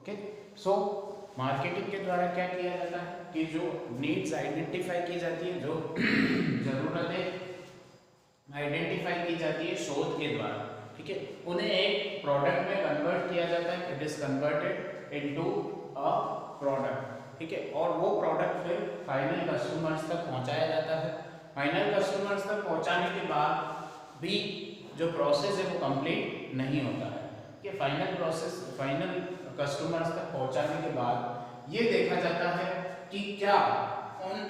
Okay. So marketing के द्वारा क्या किया जाता है कि जो नीड्स आइडेंटिफाई की जाती है, जो जरूरतें आइडेंटिफाई की जाती है शोध के द्वारा, ठीक है, उन्हें एक प्रोडक्ट में कन्वर्ट किया जाता है। It is converted into a product, ठीक है, और वो प्रोडक्ट फिर फाइनल कस्टमर्स तक पहुंचाया जाता है। फाइनल कस्टमर्स तक पहुंचाने के बाद भी जो प्रोसेस है वो कंप्लीट नहीं होता है कि फाइनल प्रोसेस, फाइनल कस्टमर्स तक पहुंचाने के बाद ये देखा जाता है कि क्या उन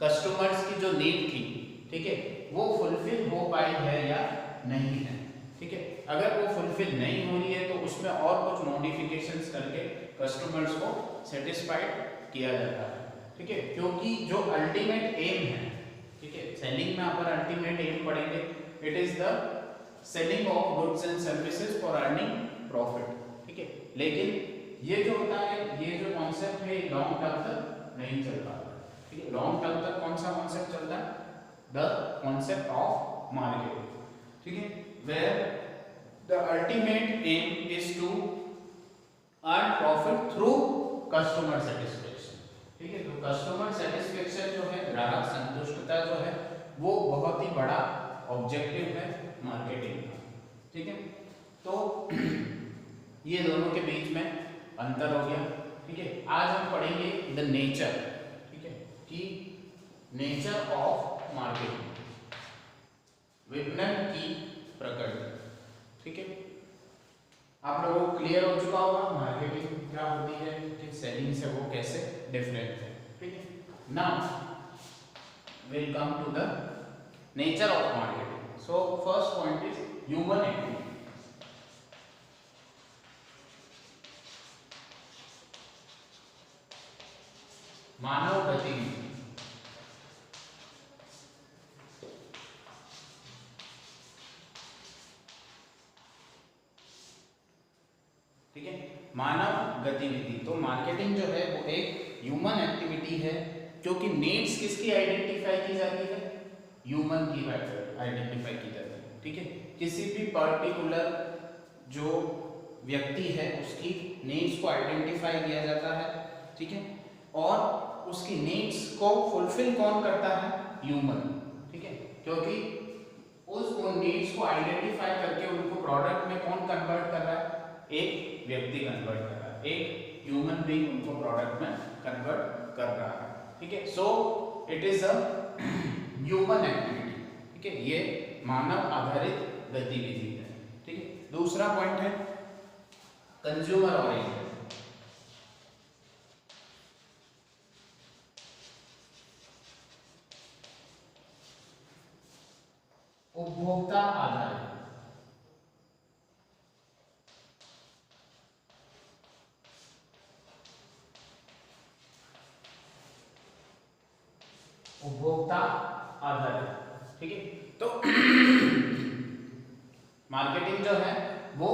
कस्टमर्स की जो नीड थी, ठीक है, वो फुलफिल हो पाई है या नहीं है, ठीक है। अगर वो फुलफिल नहीं हो रही है तो उसमें और कुछ मॉडिफिकेशंस करके कस्टमर्स को सेटिस्फाइड किया जाता है, ठीक है, क्योंकि जो अल्टीमेट एम है, ठीक है, सेलिंग में अपन अल्टीमेट एम पढ़ेंगे, it is the selling of goods and services for earning profit, ठीक है। लेकिन ये जो होता है, ये जो कॉन्सेप्ट है लॉन्ग टर्म तक नहीं चल पाता, ठीक है। लॉन्ग टर्म तक कौन सा कॉन्सेप्ट चलता है? द कॉन्सेप्ट ऑफ मार्केटिंग, ठीक है, where the ultimate aim is to earn profit through customer satisfaction, ठीक है। तो कस्टमर सेटिस्फेक्शन जो है, ग्राहक संतुष्टता जो है, वो बहुत ही बड़ा ऑब्जेक्टिव है मार्केटिंग का, ठीक है। तो ये दोनों के बीच में अंतर हो गया, ठीक है। आज हम पढ़ेंगे द नेचर, ठीक है, कि नेचर ऑफ मार्केटिंग, विपणन की प्रकृति, ठीक है। आप लोगों को क्लियर हो चुका होगा मार्केटिंग क्या होती है, कि सेलिंग से वो कैसे डिफरेंट है, ठीक है। Now will come to the nature of marketing. So first point is human activity. मानव गतिविधि, ठीक है, मानव गतिविधि। तो मार्केटिंग जो है वो एक ह्यूमन एक्टिविटी है, क्योंकि नीड्स किसकी आइडेंटिफाई की जाती है? ह्यूमन की आइडेंटिफाई की जाती है, ठीक है। किसी भी पर्टिकुलर जो व्यक्ति है उसकी नीड्स को आइडेंटिफाई किया जाता है, ठीक है, और उसकी नीड्स को फुलफिल कौन करता है? ह्यूमन, ठीक है, क्योंकि उन नीड्स को आइडेंटिफाई करके उनको प्रोडक्ट में कौन कन्वर्ट कर रहा है? एक व्यक्ति कन्वर्ट कर रहा है, एक ह्यूमन बीइंग उनको प्रोडक्ट में कन्वर्ट कर रहा है, ठीक है। सो it is a human activity, ठीक है, ये मानव आधारित गतिविधि है, ठीक है। दूसरा पॉइंट है कंज्यूमर ओरिएंटेड, उपभोक्ता आधारित, उपभोक्ता आधारित, ठीक है। तो मार्केटिंग जो है वो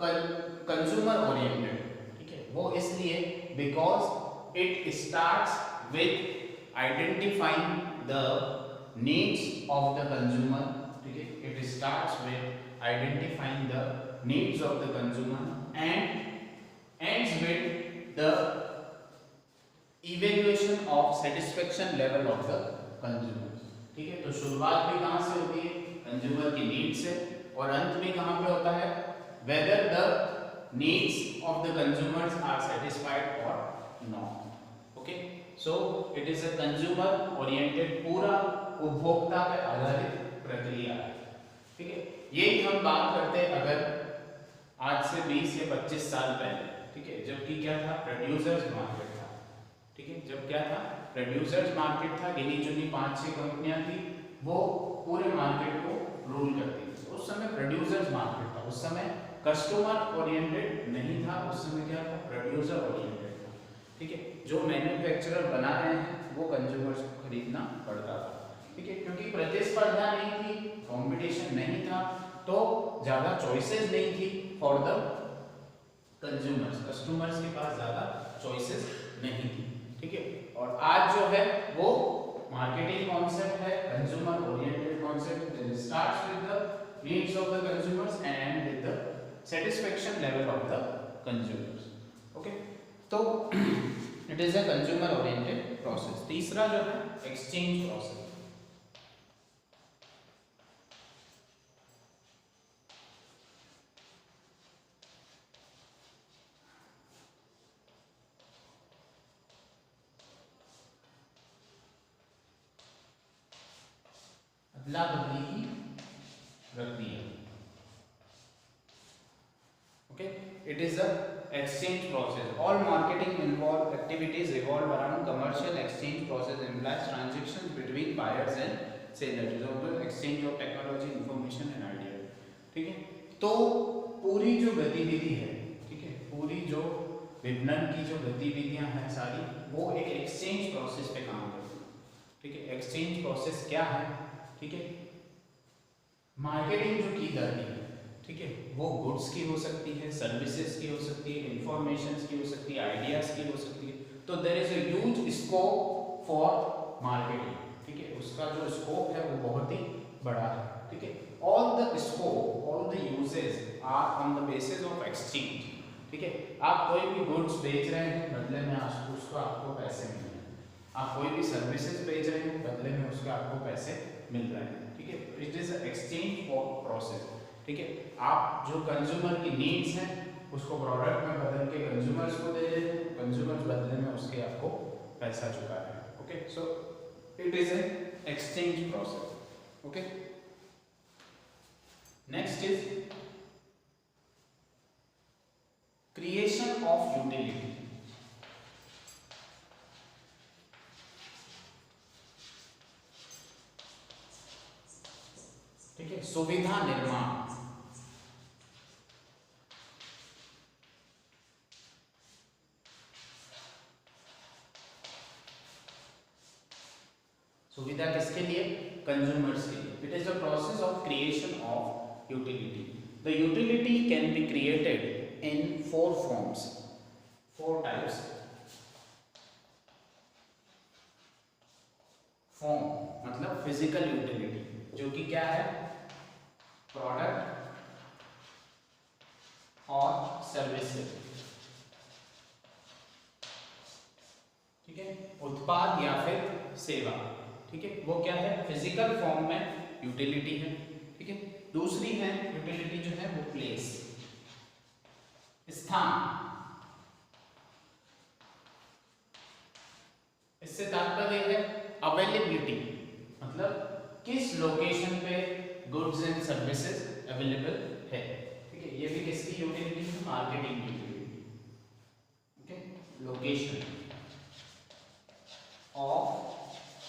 कंज्यूमर ओरिएंटेड, ठीक है, वो इसलिए because it starts with identifying the needs of the consumer, ठीक है, it starts with identifying the needs of the consumer and ends with the evaluation of satisfaction level of the consumer, ठीक है। तो शुरुआत भी कहां से होती है? कंज्यूमर की नीड से, और अंत में कहां पे होता है? Whether the needs of the consumers are satisfied और not, okay. So it is a consumer oriented, पूरा उपभोक्ता पे आधारित प्रक्रिया है, ठीक है। यही हम बात करते हैं अगर आज से 20 या 25 साल पहले, ठीक है, जबकि क्या था? प्रोड्यूसर्स मार्केट था, ठीक है, जब क्या था? प्रोड्यूसर्स मार्केट था, गिनी चुनी 5-6 कंपनियां थी, वो पूरे मार्केट को रूल करती थी। उस समय प्रोड्यूसर्स मार्केट था, उस समय कस्टमर ओरिएंटेड नहीं था, उस समय क्या था? प्रोड्यूसर ओरिएंटेड था, ठीक है। जो मैन्युफैक्चरर बना रहे हैं वो कंज्यूमर्स को खरीदना पड़ता था, ठीक है, क्योंकि प्रतिस्पर्धा नहीं थी, कंपटीशन नहीं था, तो ज्यादा चॉइसेस नहीं थी फॉर द कंज्यूमर्स, कस्टमर्स के पास ज्यादा चॉइसेस नहीं थी, ठीक है। और आज जो है वो मार्केटिंग कॉन्सेप्ट है consumer oriented concept, that starts with the needs of the consumers and with the satisfaction level of the consumers. Okay, तो it is a consumer oriented process. तीसरा जो है exchange process. अदला बदली की प्रक्रिया. Okay, it is a exchange process. All marketing involved activities revolve around commercial exchange process implies transactions between buyers and sellers. Example, exchange of technology, information and idea. ठीक है, तो पूरी जो गतिविधि है, ठीक है, पूरी जो विपणन की जो गतिविधियां हैं सारी, वो एक एक्सचेंज प्रोसेस पे काम करती है. ठीक है, एक्सचेंज प्रोसेस क्या है? ठीक है, मार्केटिंग जो की जाती है, ठीक है, वो गुड्स की हो सकती है, सर्विसेज की हो सकती है, इंफॉर्मेशंस की हो सकती है, आइडियाज की हो सकती है. तो there is a huge scope for marketing. ठीक है, उसका जो स्कोप है वो बहुत ही बड़ा है. ठीक है, all the scope, all the uses are on the basis of exchange. ठीक है, आप कोई भी गुड्स बेच रहे हैं, बदले में उसको आपको पैसे मिल रहे हैं. आप कोई भी सर्विसेज बेच रहे हैं, बदले में उसके आपको पैसे मिल रहे हैं. ठीक है, it is a exchange process. ठीक है, आप जो कंज्यूमर की नीड्स हैं उसको प्रोडक्ट में बदल के कंज्यूमर्स को दे रहे हैं, कंज्यूमर्स बदले में उसके आपको पैसा चुका रहे हैं. Okay, so it is an exchange process. Okay, next is creation of utility. ठीक है, सुविधा निर्माण. सुविधा किसके लिए? कंज्यूमर्स के लिए. It is a process of creation of utility. The utility can be created in 4 forms, 4 types. Form मतलब फिजिकल यूटिलिटी, जो कि क्या है? प्रोडक्ट और सर्विसेज. ठीक है, उत्पाद या फिर सेवा. ठीक है, वो क्या है? फिजिकल फॉर्म में यूटिलिटी है. ठीक है, दूसरी है यूटिलिटी जो है वो प्लेस, स्थान. इससे तात्पर्य है अवेलेबिलिटी, मतलब किस लोकेशन पे गुड्स एंड सर्विसेज अवेलेबल है. ठीक है, ये भी किसकी यूटिलिटी है? Marketing utility. Okay, location of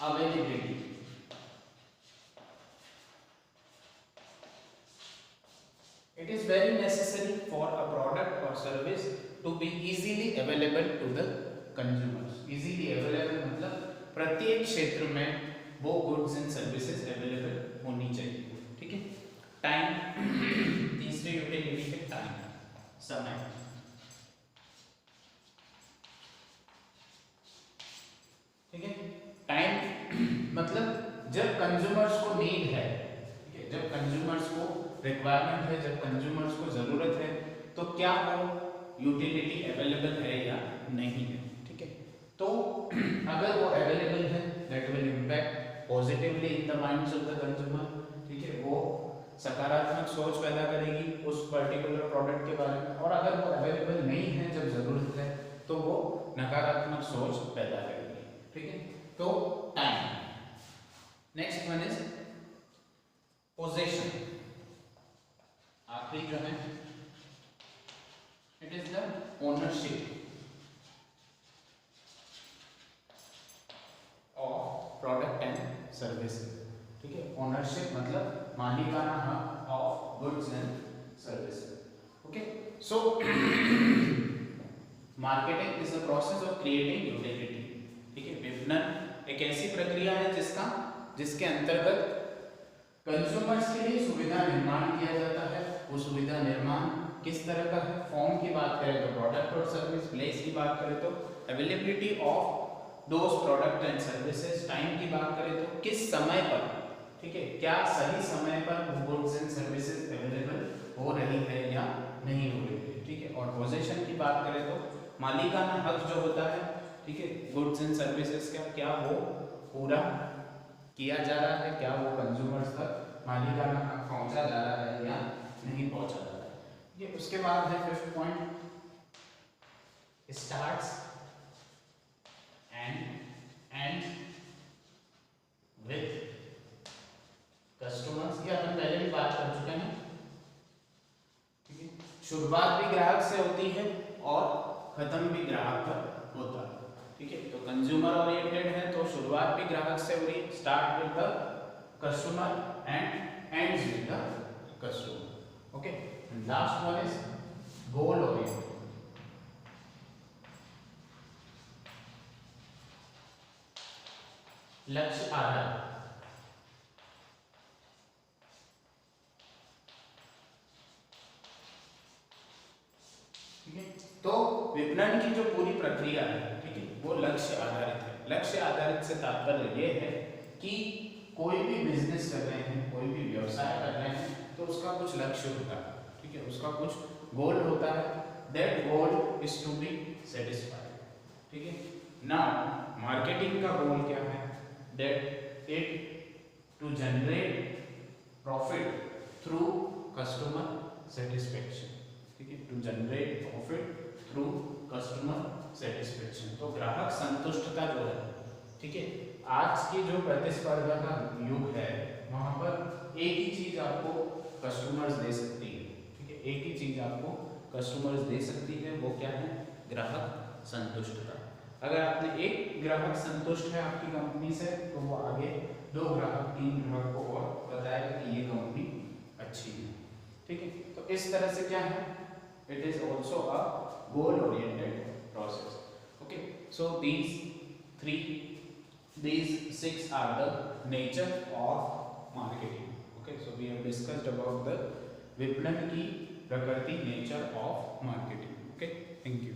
availability. It is very necessary for a product or service to be easily available to the consumers. Easily available मतलब प्रत्येक क्षेत्र में वो गुड्स एंड सर्विसेज अवेलेबल होनी चाहिए. ठीक है, टाइम. तीसरी यूटिलिटी है टाइम, समय. ठीक है, टाइम मतलब जब कंज्यूमर्स को नीड है, ठीक है, जब कंज्यूमर्स को रिक्वायरमेंट है, जब कंज्यूमर्स को जरूरत है, तो क्या वो यूटिलिटी अवेलेबल है या नहीं है. ठीक है, तो अगर वो अवेलेबल है, that will impact positively in the minds of the consumer. ठीक है, वो सकारात्मक सोच पैदा करेगी उस पर्टिकुलर प्रोडक्ट के बारे में. और अगर वो अवेलेबल नहीं है जब जरूरत है, तो वो नकारात्मक सोच पैदा करेगी. ठीक है, तो time. Next one is possession. आखिरी जो है it is the ownership of product and services. ठीक है, ओनरशिप मतलब मालिकाना हक of goods and services. Okay, so marketing is the process of creating utility. ठीक है, विपणन एक ऐसी प्रक्रिया है जिसके अंतर्गत कंज्यूमर्स के लिए सुविधा निर्माण किया जाता है. वो सुविधा निर्माण किस तरह का है? फॉर्म की बात करें तो प्रोडक्ट और सर्विस. प्लेस की बात करें तो availability of those product and services. Time की बात करें तो किस समय पर, ठीक है, क्या सही समय पर गुड्स एंड सर्विसेज अवेलेबल हो रही है या नहीं हो रही है, ठीक है। और पोजीशन की बात करें तो मालिकाना हक जो होता है, ठीक है, गुड्स एंड सर्विसेज का, क्या वो पूरा किया जा रहा है, क्या वो कंज्यूमर्स तक मालिकाना हक पहुंचा जा रहा है या नहीं पहुंचा जा रहा है। ये उसके बाद है fifth point, starts and with customers. ये अपन पहले भी बात कर चुके हैं, ठीक है। शुरुआत भी ग्राहक से होती है और खत्म भी ग्राहक पर होता है, ठीक है। तो कंज्यूमर ओरिएंटेड है तो शुरुआत भी ग्राहक से हो रही है, start with the customer and ends with the customer, okay. Last one is goal oriented. लक्ष्य आधारित, ठीक है। तो विपणन की जो पूरी प्रक्रिया है, ठीक है, वो लक्ष्य आधारित है। लक्ष्य आधारित से तात्पर्य ये है कि कोई भी बिजनेस कर रहे हैं, कोई भी व्यवसाय कर रहे हैं, तो उसका कुछ लक्ष्य होता है, ठीक है, उसका कुछ गोल होता है। That goal is to be satisfied, ठीक है। नाउ मार्केटिंग का गोल क्या है? That it to generate profit through customer satisfaction, ठीक है, to generate profit through customer satisfaction. तो ग्राहक संतुष्टता जो है, ठीक है, आज की जो प्रतिस्पर्धा का युग है वहां पर एक ही चीज आपको कस्टमर्स दे सकती है, ठीक है, एक ही चीज आपको कस्टमर्स दे सकती है, वो क्या है? ग्राहक संतुष्टता। अगर आपने एक ग्राहक संतुष्ट है आपकी कंपनी से, तो वो आगे 2 ग्राहक 3 ग्राहक को और बताएगा कि ये कंपनी अच्छी है, ठीक है। तो इस तरह से क्या है, it is also a goal oriented process, okay। So these 6 are the nature of marketing, okay। So we have discussed about the विपणन की प्रकृति, nature of marketing, okay। Thank you।